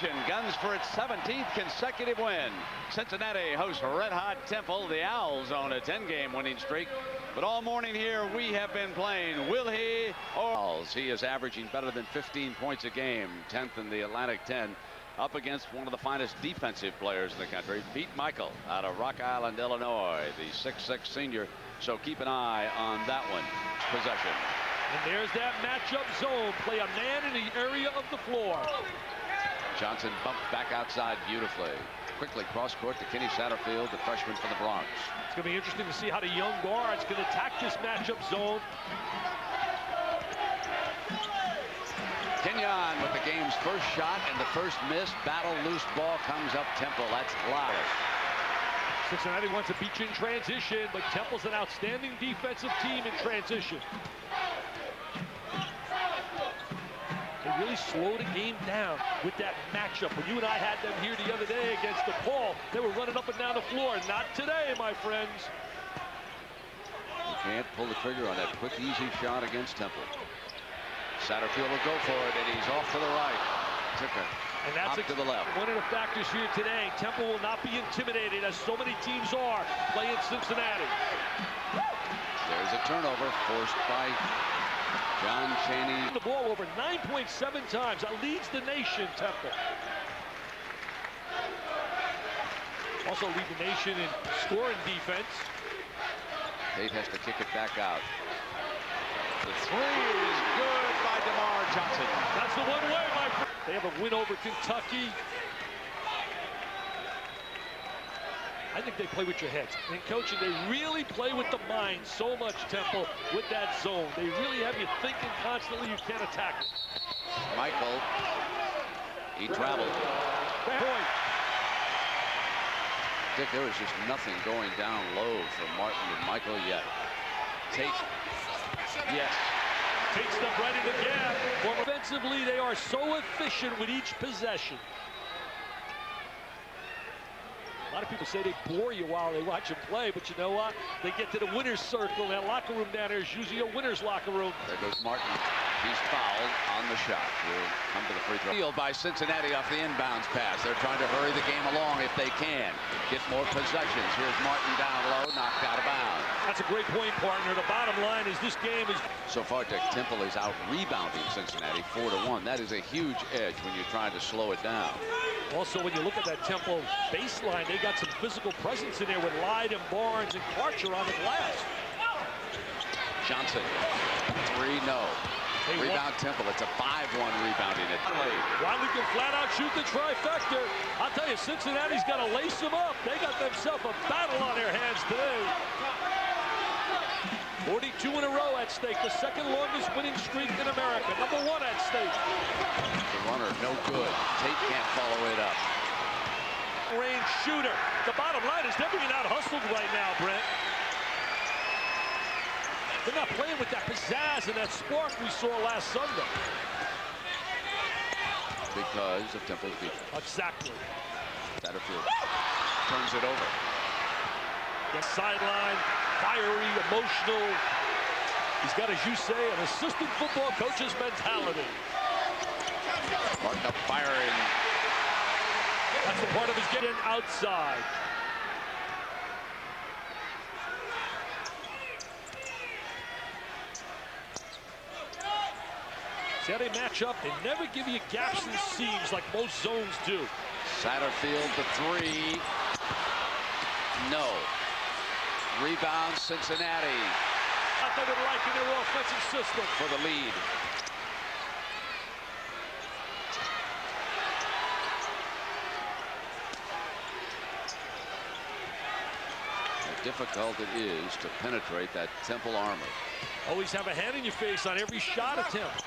Guns for its 17th consecutive win. Cincinnati hosts Red Hot Temple. The Owls on a 10-game winning streak. But all morning here we have been playing Will He or He is averaging better than 15 points a game, 10th in the Atlantic 10, up against one of the finest defensive players in the country, Pete Michael out of Rock Island, Illinois, the 6'6" senior. So keep an eye on that one. Possession. And there's that matchup zone. Play a man in the area of the floor. Johnson bumped back outside beautifully. Quickly cross court to Kenny Satterfield, the freshman from the Bronx. It's going to be interesting to see how the young guards can attack this matchup zone. Kenyon with the game's first shot and the first miss. Battle loose ball comes up Temple. That's loud. Cincinnati wants to beat you in transition, but Temple's an outstanding defensive team in transition. They really slowed the game down with that matchup. When you and I had them here the other day against DePaul, they were running up and down the floor. Not today, my friends. You can't pull the trigger on that quick, easy shot against Temple. Satterfield will go for it, and he's off to the right. Took it. And that's to the left. One of the factors here today. Temple will not be intimidated, as so many teams are playing Cincinnati. There's a turnover forced by John Chaney. The ball over 9.7 times. That leads the nation, Temple. Also lead the nation in scoring defense. Tate has to kick it back out. The three is good by DeMar Johnson. That's the one way, my friend. They have a win over Kentucky. I think they play with your heads. And coaching, they really play with the mind so much, Temple, with that zone. They really have you thinking constantly you can't attack it. Michael, he traveled. Point. Dick, there was just nothing going down low for Martin and Michael yet. Tate, yes. Tate stepped right in the gap. Well, offensively, they are so efficient with each possession. A lot of people say they bore you while they watch them play, but you know what? They get to the winner's circle. That locker room down there is usually a winner's locker room. There goes Martin. He's fouled on the shot. He'll come to the free throw. Field by Cincinnati off the inbounds pass. They're trying to hurry the game along if they can. Get more possessions. Here's Martin down low, knocked out of bounds. That's a great point, partner. The bottom line is this game is... So far, Dick, Temple is out rebounding Cincinnati 4-1. That is a huge edge when you're trying to slow it down. Also, when you look at that Temple baseline, they got some physical presence in there with Lyde and Barnes and Karcher on the glass. Johnson, three, no. Hey, rebound Temple. It's a 5-1 rebounding it. Wiley can flat out shoot the trifecta. I'll tell you, Cincinnati's got to lace them up. They got themselves a battle on their hands today. 42 in a row at stake. The second longest winning streak in America. Number 1 at stake. The runner, no good. Tate can't follow it up. Range shooter. The bottom line is they're being out-hustled right now, Brent. They're not playing with that pizzazz and that spark we saw last Sunday. Because of Temple's defense. Exactly. Satterfield turns it over. The sideline, fiery, emotional. He's got, as you say, an assistant football coach's mentality. Martin up firing. That's the part of his getting outside. See how they match up? They never give you gaps and seams like most zones do. Satterfield, the three. No. Rebound, Cincinnati. What they would like in their offensive system. For the lead. How difficult it is to penetrate that Temple armor. Always have a hand in your face on every shot attempt.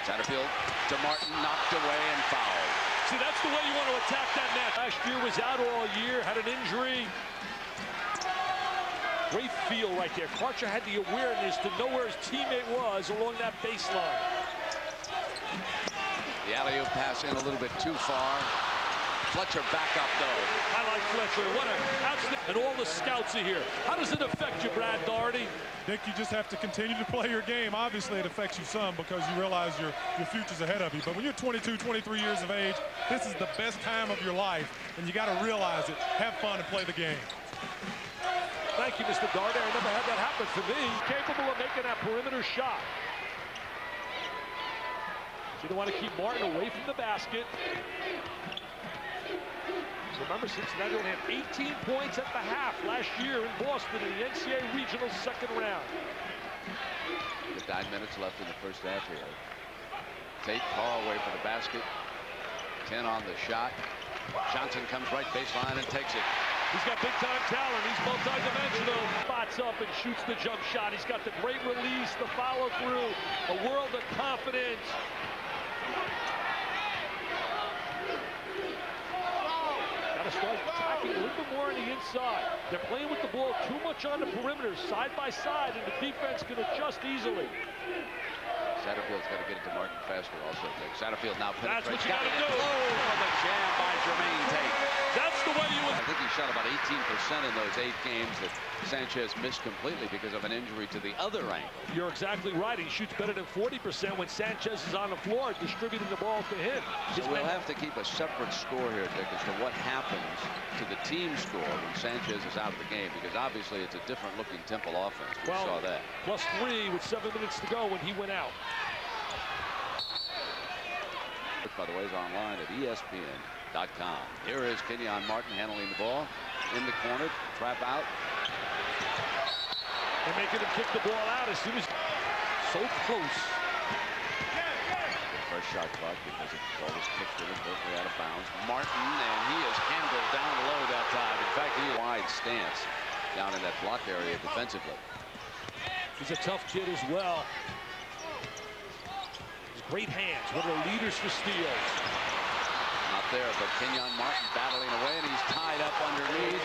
Satterfield to Martin, knocked away and fouled. See, that's the way you want to attack that net. Last year was out all year, had an injury. Great feel right there. Karcher had the awareness to know where his teammate was along that baseline. The alley-oop pass in a little bit too far. Fletcher back up, though. I like Fletcher. What an outstanding. And all the scouts are here. How does it affect you, Brad Daugherty? Dick, you just have to continue to play your game. Obviously, it affects you some because you realize your future's ahead of you. But when you're 22, 23 years of age, this is the best time of your life, and you got to realize it. Have fun and play the game. Thank you, Mr. Daugherty. I never had that happen to me. Capable of making that perimeter shot. So they want to keep Martin away from the basket. Remember, Cincinnati only had 18 points at the half last year in Boston in the NCAA Regional second round. With 9 minutes left in the first half here. Tate Paul away from the basket. 10 on the shot. Johnson comes right baseline and takes it. He's got big-time talent. He's multi-dimensional. Spots up and shoots the jump shot. He's got the great release, the follow-through, a world of confidence. Start attacking a little bit more on the inside. They're playing with the ball too much on the perimeter, side by side, and the defense can adjust easily. Satterfield's got to get it to Martin faster also. Satterfield now penetrates. That's what you got to do. Oh, the jam by Jermaine Tate. That's the way you would. I think he shot about 18% in those 8 games that Sanchez missed completely because of an injury to the other ankle. You're exactly right. He shoots better than 40% when Sanchez is on the floor, distributing the ball to him. So we'll have to keep a separate score here, Dick, as to what happens to the team score when Sanchez is out of the game, because obviously it's a different looking Temple offense. We saw that. +3 with 7 minutes to go when he went out. By the way, is online at ESPN.com. Here is Kenyon Martin handling the ball in the corner, trap out. They're making him kick the ball out as soon as so close. First shot clock because the ball was kicked in and totally out of bounds. Martin, and he is handled down low that time. In fact, he had a wide stance down in that block area defensively. He's a tough kid as well. Great hands, one of the leaders for steals. Not there, but Kenyon Martin battling away, and he's tied up underneath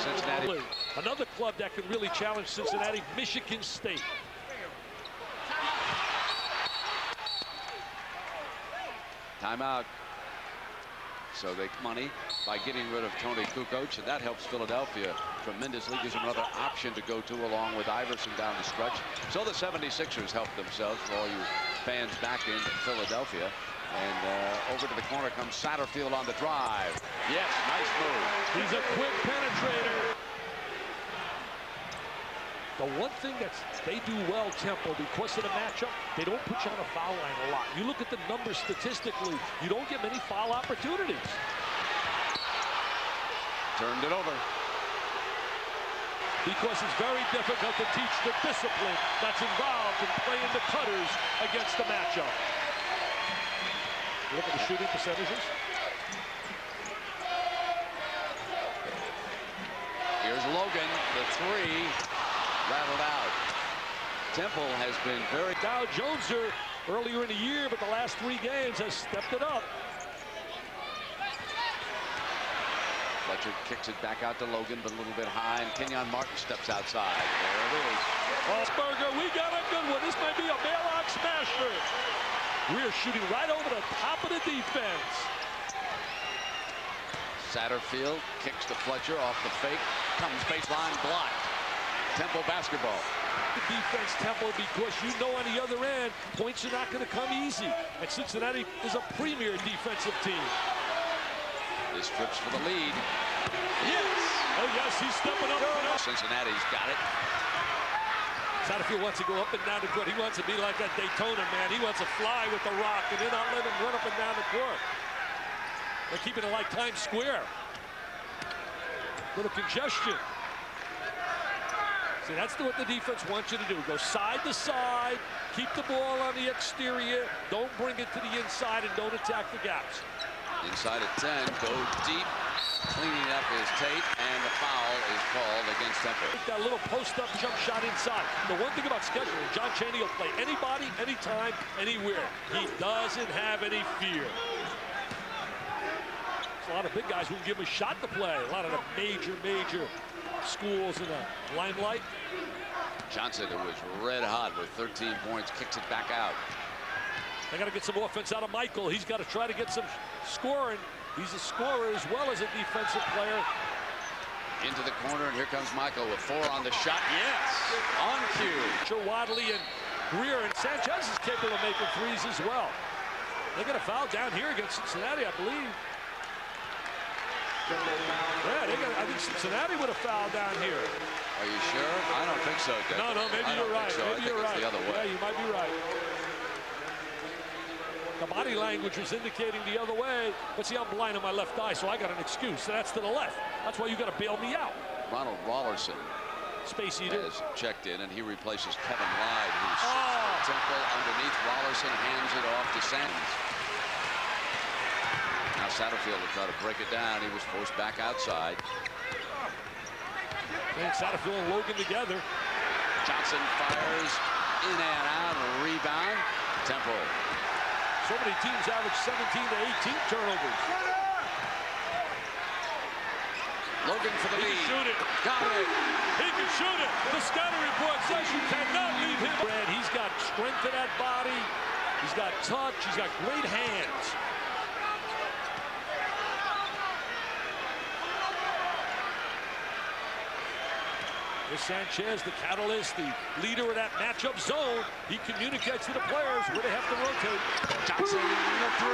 Cincinnati. Another club that can really challenge Cincinnati, Michigan State. Timeout. So they money by getting rid of Tony Kukoc, and that helps Philadelphia tremendously. Gives them another option to go to along with Iverson down the stretch. So the 76ers help themselves for all you fans back in Philadelphia. And over to the corner comes Satterfield on the drive. Yes, nice move. He's a quick penetrator. The one thing that they do well, Temple, because of the matchup, they don't put you on a foul line a lot. You look at the numbers statistically, you don't get many foul opportunities. Turned it over. Because it's very difficult to teach the discipline that's involved in playing the cutters against the matchup. Look at the shooting percentages. Here's Logan, the 3, rattled out. Temple has been very... Dow Joneser earlier in the year, but the last 3 games has stepped it up. Fletcher kicks it back out to Logan, but a little bit high, and Kenyon Martin steps outside. There it is. Osberger, we got a good one. This might be a mailbox smasher. We're shooting right over the top of the defense. Satterfield kicks to Fletcher off the fake. Comes baseline, blocked. Temple basketball. The defense, Temple, because you know on the other end, points are not going to come easy. And Cincinnati is a premier defensive team. This trips for the lead. Yes! Oh, yes, he's stepping up. Cincinnati's got it. Satterfield wants to go up and down the court. He wants to be like that Daytona man. He wants to fly with the rock, and they're not letting him run up and down the court. They're keeping it like Times Square. Little congestion. See, that's what the defense wants you to do. Go side to side, keep the ball on the exterior, don't bring it to the inside, and don't attack the gaps. Inside at 10, go deep. Cleaning up is Tate, and the foul is called against Temple. That little post-up jump shot inside. The one thing about scheduling, John Chaney will play anybody, anytime, anywhere. He doesn't have any fear. There's a lot of big guys who can give him a shot to play. A lot of the major schools in the limelight. Johnson, who was red hot with 13 points, kicks it back out. They got to get some offense out of Michael. He's got to try to get some scoring. He's a scorer as well as a defensive player. Into the corner, and here comes Michael with 4 on the shot. Yes, on cue. Wadley and Greer, and Sanchez is capable of making threes as well. They got a foul down here against Cincinnati, I believe. Yeah, I think Cincinnati would have fouled down here. Are you sure? I don't think so, Dick. No, maybe you're right. So. Maybe you're right. The other way. Yeah, you might be right. The body language was indicating the other way, but see, I'm blind in my left eye, so I got an excuse. So that's to the left. That's why you got to bail me out. Ronald Rollerson, Space Eater, has checked in, and he replaces Kevin Lyde, who's Temple underneath. Rollerson hands it off to Sanders. Now Satterfield will try to break it down. He was forced back outside. And Satterfield and Logan together. Johnson fires in and out, a rebound. Temple. So many teams average 17 to 18 turnovers. Logan for the lead. He can shoot it. Got it. He can shoot it. The scouting report says you cannot leave him. He's got strength to that body. He's got touch. He's got great hands. Sanchez, the catalyst, the leader of that matchup zone. He communicates to the players where they have to rotate. Johnson, the 3.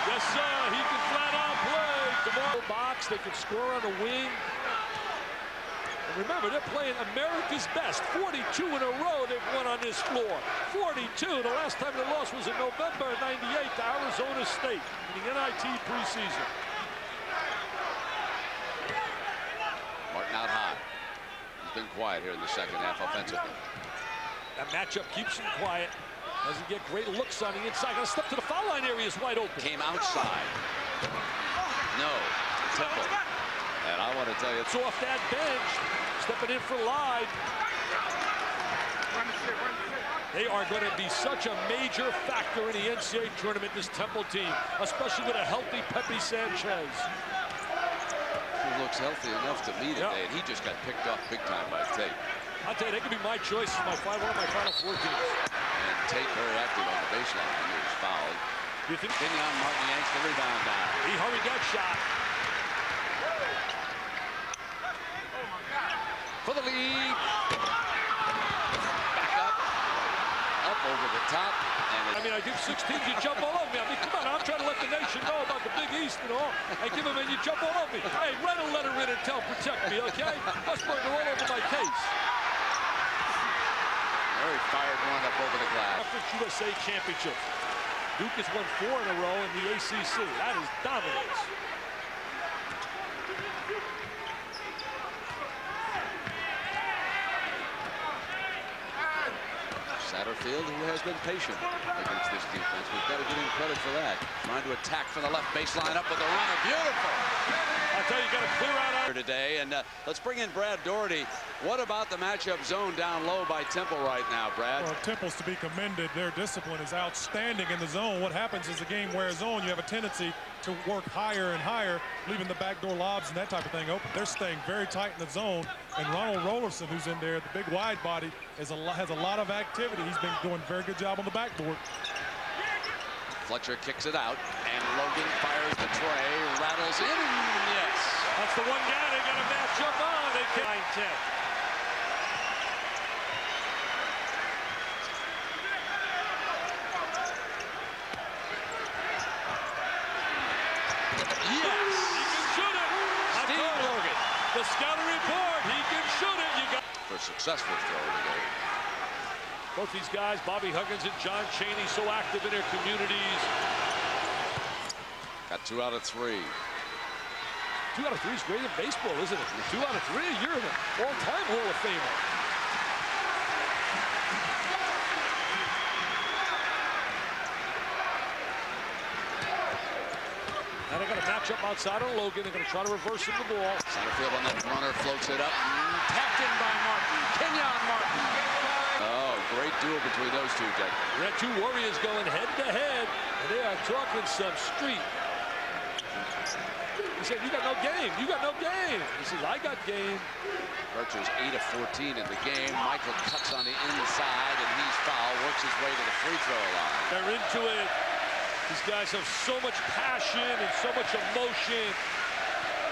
Yes, sir. He can flat out play. Tomorrow box, they can score on the wing. And remember, they're playing America's best. 42 in a row they've won on this floor. 42. The last time they lost was in November of '98 to Arizona State in the NIT preseason. Martin out high. Been quiet here in the second half offensively. That matchup keeps him quiet. Doesn't get great looks on the inside. Got to step to the foul line area is wide open. Came outside. No. Temple. And I want to tell you, it's off that bench. Stepping in for Lyde. They are going to be such a major factor in the NCAA tournament, this Temple team, especially with a healthy Pepe Sanchez. He looks healthy enough to me today, and he just got picked up big time by Tate. I'll tell you, they could be my choice for one of my Final Four teams. And Tate very active on the baseline. He was fouled. You think Kenyon Martin yanks the rebound down. He hurried that shot. For the lead. Back up. Up over the top. I mean, I give 16, you jump all over me. I mean, come on, I'm trying to let the nation know about the Big East and all. I give them and you jump all over me. Hey, write a letter in and tell, protect me, okay? Westberg, all over my case. Murray fired one up over the glass. Conference USA Championship. Duke has won 4 in a row in the ACC. That is dominance. Satterfield, who has been patient against this defense. We've got to give him credit for that. Trying to attack from the left baseline up with the runner. Beautiful. I'll tell you, you got to clear out today. And let's bring in Brad Doherty. What about the matchup zone down low by Temple right now, Brad? Well, Temple's to be commended. Their discipline is outstanding in the zone. What happens as the game wears on, you have a tendency to work higher and higher, leaving the backdoor lobs and that type of thing open. They're staying very tight in the zone. And Ronald Rollerson, who's in there, the big wide body, has a lot of activity. He's been doing a very good job on the backboard. Fletcher kicks it out, and Logan fires the tray, rattles in, and yes. That's the one guy they got to match up on. They can 9-10. Yes. He can shoot it. Steve Logan. The scouting report, he can shoot it. You got for a successful throw today. Both these guys, Bobby Huggins and John Chaney, so active in their communities. Got 2 out of 3. 2 out of 3 is great in baseball, isn't it? 2 out of 3, you're an all-time Hall of Famer. Now they got a matchup outside on Logan. They're going to try to reverse him the ball. Satterfield on that runner, floats it up. Tapped in by Martin. Kenyon Martin. Oh, great duel between those two, Jack. We had 2 Warriors going head-to-head, and they are talking some street. He said, "You got no game. You got no game." He says, "I got game." Archer's 8 of 14 in the game. Michael cuts on the inside, and he's fouled. Works his way to the free throw line. They're into it. These guys have so much passion and so much emotion.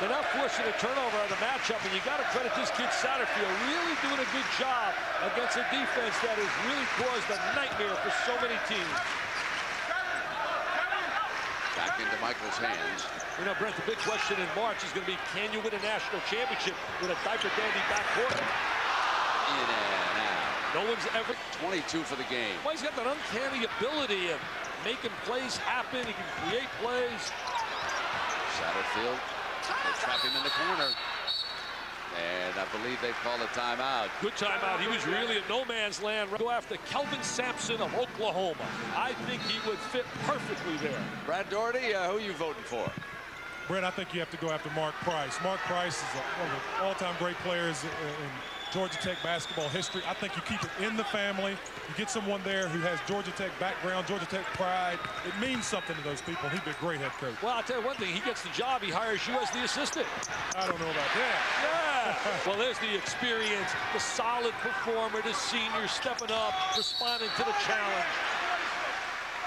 They're not forcing a turnover on the matchup, and you got to credit this kid Satterfield, really doing a good job against a defense that has really caused a nightmare for so many teams. Back into Michael's hands. You know, Brent, the big question in March is going to be, can you win a national championship with a diaper dandy backcourt? In and out. No one's ever... 22 for the game. Well, he's got that uncanny ability of making plays happen. He can create plays. Satterfield, they trap him in the corner. And I believe they call a timeout. Good timeout. He was really in no man's land. Go after Kelvin Sampson of Oklahoma. I think he would fit perfectly there. Brad Doherty, who are you voting for? Brett, I think you have to go after Mark Price. Mark Price is one of the all-time great players in Georgia Tech basketball history. I think you keep it in the family. You get someone there who has Georgia Tech background, Georgia Tech pride. It means something to those people. He'd be a great head coach. Well, I'll tell you one thing. He gets the job. He hires you as the assistant. I don't know about that. Yeah. Well, there's the experience, the solid performer, the senior stepping up, responding to the challenge.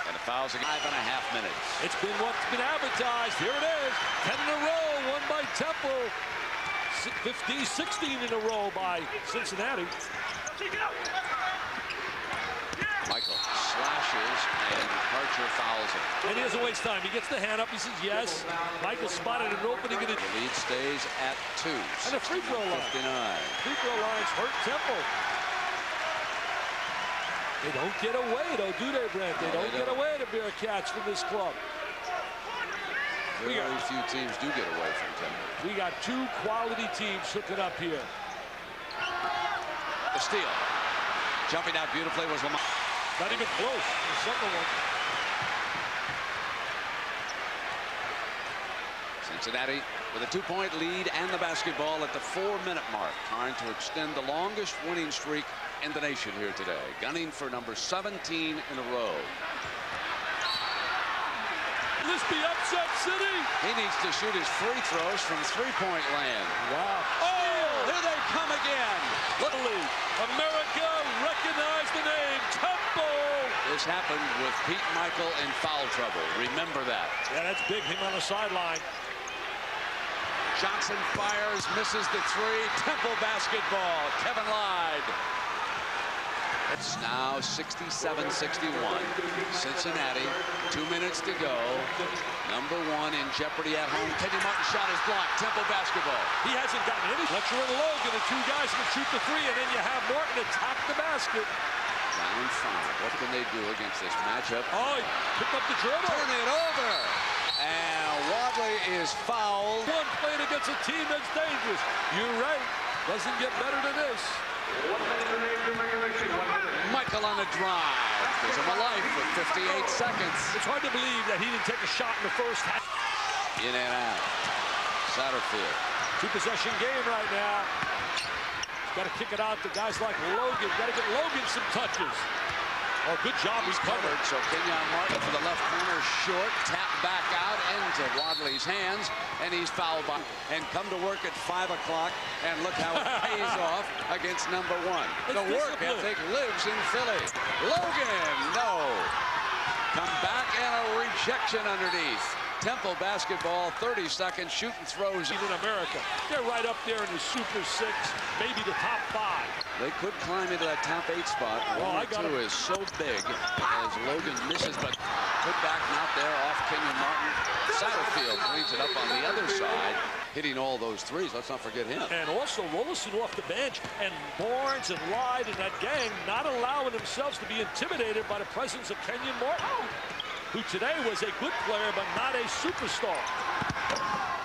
And the fouls in 5.5 minutes. It's been what's been advertised. Here it is. 10 in a row, won by Temple. 15, 16 in a row by Cincinnati. Michael slashes, and Archer fouls him. And he doesn't waste time. He gets the hand up. He says yes. Michael spotted an opening. The lead stays at 2. And the free throw line. 59. Free throw lines hurt Temple. They don't get away, though, do they, Brent? They don't get away, the Bearcats, from this club. Very few teams do get away from Temple. We got 2 quality teams hooking up here. The steal. Jumping out beautifully was Lamar. Not even close. The second one. Cincinnati with a 2-point lead and the basketball at the 4-minute mark, trying to extend the longest winning streak in the nation here today, gunning for number 17 in a row. Will this be upset city? He needs to shoot his free throws from 3-point land. Wow. Oh, here they come again. Literally, America recognized the name Temple. This happened with Pete Michael in foul trouble. Remember that. Yeah, that's big. Him on the sideline. Johnson fires, misses the 3. Temple basketball. Kevin Lyde. It's now 67-61. Cincinnati, 2 minutes to go. Number 1 in jeopardy at home. Kenyon Martin shot is blocked. Temple basketball. He hasn't gotten any. Fletcher and Logan, the 2 guys can shoot the 3, and then you have Martin attack the basket. Down 5. What can they do against this matchup? Oh, he picked up the dribble. Turn it over. And Wadley is fouled. One playing against a team that's dangerous. You're right. Doesn't get better than this. Michael on a drive. Gives him a life with 58 seconds. It's hard to believe that he didn't take a shot in the first half. In and out. Satterfield. 2-possession game right now. Got to kick it out to guys like Logan. Got to get Logan some touches. Oh, good job. He's covered. So Kenyon Martin for the left corner, short, tap back out into Wadley's hands, and he's fouled by. And come to work at 5 o'clock, and look how it pays off against number 1. The work ethic lives in Philly. Logan, no. Come back and a rejection underneath. Temple basketball, 30 seconds, shooting throws. In America, they're right up there in the Super 6, maybe the top 5. They could climb into that top 8 spot. 1 2 is so big as Logan misses, but put back not there off Kenyon Martin. Satterfield cleans it up on the other side, hitting all those 3s. Let's not forget him. And also Rollison off the bench, and Barnes and Lyde and that gang not allowing themselves to be intimidated by the presence of Kenyon Martin, who today was a good player but not a superstar.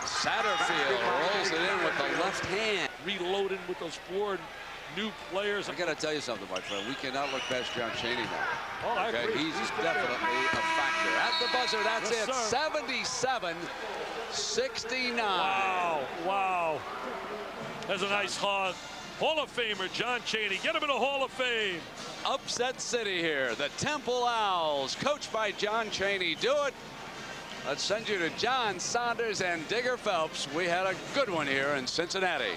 Satterfield rolls it in with the left hand. Reloading with those 4 new players. I got to tell you something, my friend. We cannot look past John Chaney now. Oh, I agree. He's definitely a factor. At the buzzer, that's yes, it. 77-69. Wow, wow. That's a nice hug. Hall of Famer John Chaney. Get him in the Hall of Fame. Upset city here. The Temple Owls, coached by John Chaney, do it Let's send you to John Saunders and Digger Phelps. We had a good one here in Cincinnati.